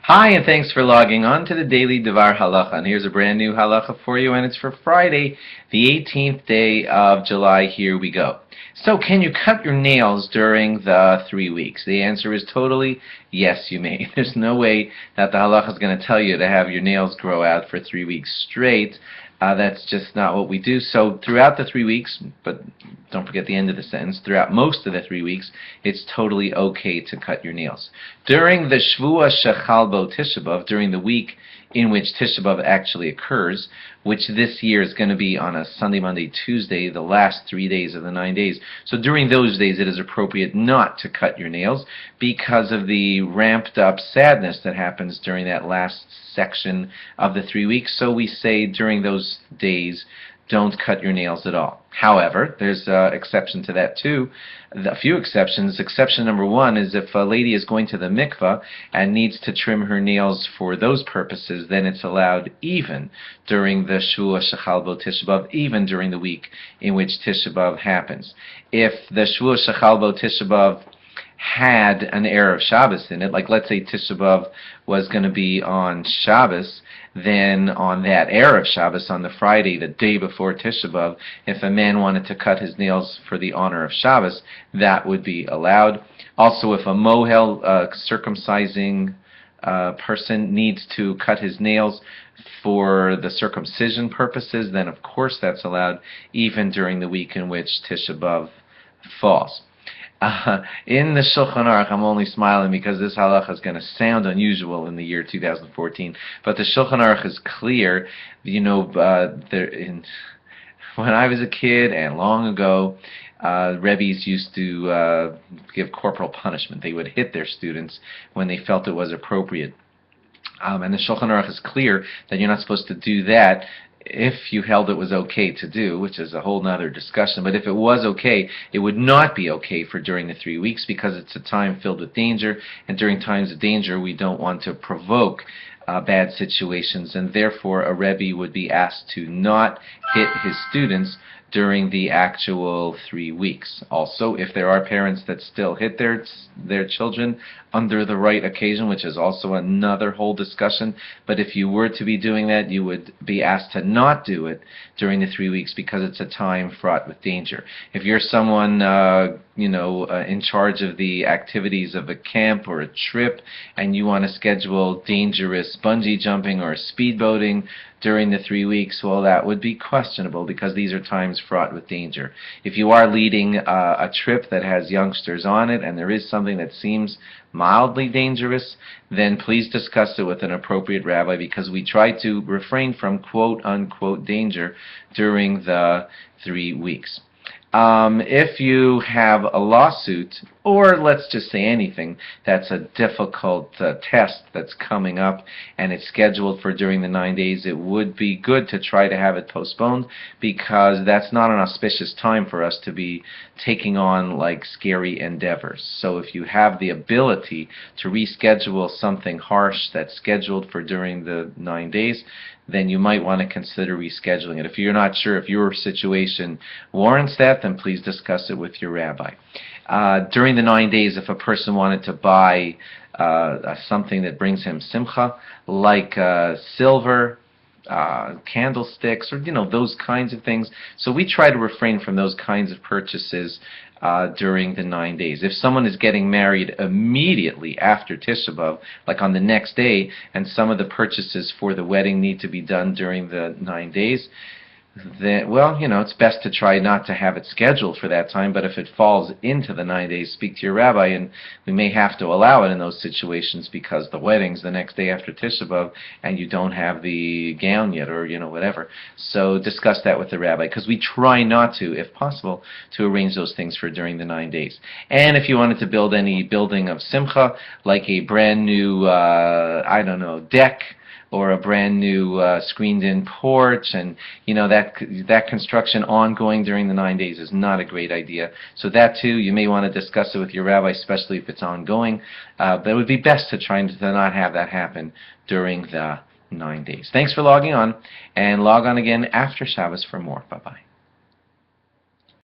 Hi, and thanks for logging on to the Daily DVAR Halacha. And here's a brand new halacha for you, and it's for Friday, the 18th day of July. Here we go. So, can you cut your nails during the 3 weeks? The answer is totally yes, you may. There's no way that the halacha is going to tell you to have your nails grow out for 3 weeks straight. That's just not what we do. So throughout the 3 weeks, but don't forget the end of the sentence, throughout most of the 3 weeks, it's totally okay to cut your nails. During the Shvua Shechal Bo Tisha B'Av, during the week in which Tisha B'Av actually occurs, which this year is going to be on a Sunday, Monday, Tuesday, the last 3 days of the 9 days. So during those days it is appropriate not to cut your nails because of the ramped up sadness that happens during that last section of the 3 weeks. So we say during those days, don't cut your nails at all. However, there's an exception to that too. A few exceptions. Exception number one is if a lady is going to the mikvah and needs to trim her nails for those purposes, then it's allowed even during the Shvua Shechal Bo Tisha B'Av, even during the week in which Tisha B'Av happens. If the Shvua Shechal Bo Tisha B'Av had an Erev Shabbos in it, like let's say Tisha B'Av was going to be on Shabbos, then on that Erev Shabbos, on the Friday, the day before Tisha B'Av, if a man wanted to cut his nails for the honor of Shabbos, that would be allowed. Also, if a mohel, circumcising person needs to cut his nails for the circumcision purposes, then of course that's allowed, even during the week in which Tisha B'Av falls. In the Shulchan Aruch, I'm only smiling because this halacha is going to sound unusual in the year 2014, but the Shulchan Aruch is clear. When I was a kid and long ago, Rebbes used to give corporal punishment. They would hit their students when they felt it was appropriate. And the Shulchan Aruch is clear that you're not supposed to do that if you held it was okay to do, which is a whole nother discussion. But if it was okay, it would not be okay for during the 3 weeks because it's a time filled with danger, and during times of danger we don't want to provoke bad situations, and therefore a Rebbe would be asked to not hit his students during the actual 3 weeks. Also, if there are parents that still hit their children under the right occasion, which is also another whole discussion, but if you were to be doing that, you would be asked to not do it during the 3 weeks because it's a time fraught with danger. If you're someone in charge of the activities of a camp or a trip, and you want to schedule dangerous bungee jumping or speedboating during the 3 weeks, well, that would be questionable because these are times fraught with danger. If you are leading a trip that has youngsters on it and there is something that seems mildly dangerous, then please discuss it with an appropriate rabbi because we try to refrain from quote-unquote danger during the 3 weeks. If you have a lawsuit, or let's just say anything that's a difficult test that's coming up and it's scheduled for during the 9 days, it would be good to try to have it postponed because that's not an auspicious time for us to be taking on like scary endeavors. So if you have the ability to reschedule something harsh that's scheduled for during the 9 days, then you might want to consider rescheduling it. If you're not sure if your situation warrants that, then please discuss it with your rabbi. During the 9 days, if a person wanted to buy something that brings him simcha, like silver, candlesticks, or those kinds of things. So we try to refrain from those kinds of purchases during the 9 days. If someone is getting married immediately after Tisha B'Av, like on the next day, and some of the purchases for the wedding need to be done during the 9 days, then, well, it's best to try not to have it scheduled for that time, but if it falls into the 9 days, speak to your rabbi, and we may have to allow it in those situations because the wedding's the next day after Tisha B'Av, and you don't have the gown yet, or, whatever. So discuss that with the rabbi, because we try not to, if possible, to arrange those things for during the 9 days. And if you wanted to build any building of simcha, like a brand new, deck, or a brand new screened-in porch, and that construction ongoing during the 9 days is not a great idea. So that too, you may want to discuss it with your rabbi, especially if it's ongoing. But it would be best to try to not have that happen during the 9 days. Thanks for logging on, and log on again after Shabbos for more. Bye-bye.